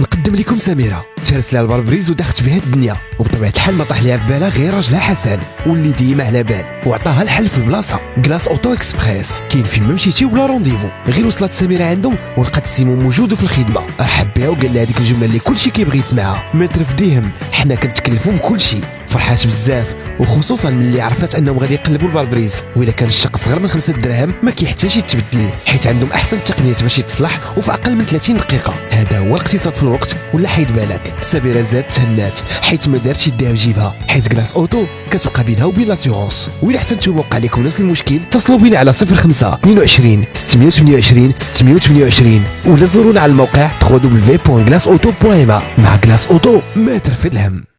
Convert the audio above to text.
نقدم لكم سميرة تهرس لها البربريز وداخت بها الدنيا، وبطبيعة الحال ما طاح ليها في بالها غير راجلها حسن واللي ديما على بال، وعطاها الحل في البلاصه. كلاس اوتو اكسبريس كاين فين ما مشيتي ولا رونديفو. غير وصلت سميرة عندهم ولقات سيمون موجود في الخدمه، رحب بها وقال لها هذيك الجمله اللي كلشي كيبغي يسمعها: ما ترفديهم حنا كنتكلفوا بكلشي. فرحات بزاف وخصوصا ملي عرفت انهم غادي يقلبوا البربريز، واذا كان الشق صغر من 5 دراهم ما كيحتاجش يتبدل، حيت عندهم احسن التقنيات باش يتصلح وفي اقل من 30 دقيقه. هذا هو الاقتصاد في الوقت، ولا حيد بالك سميرة زادت تهنات حيت ما دارتش يديها في جيبها، حيت كلاس اوتو كتبقى بينها وبين لاسيغونس. وإلا حتى نتوما وقع لكم نفس المشكل اتصلوا بينا على 05 22 628 628 ولا زورونا على الموقع www.glassauto.ma. مع كلاس اوتو ما ترفد الهم.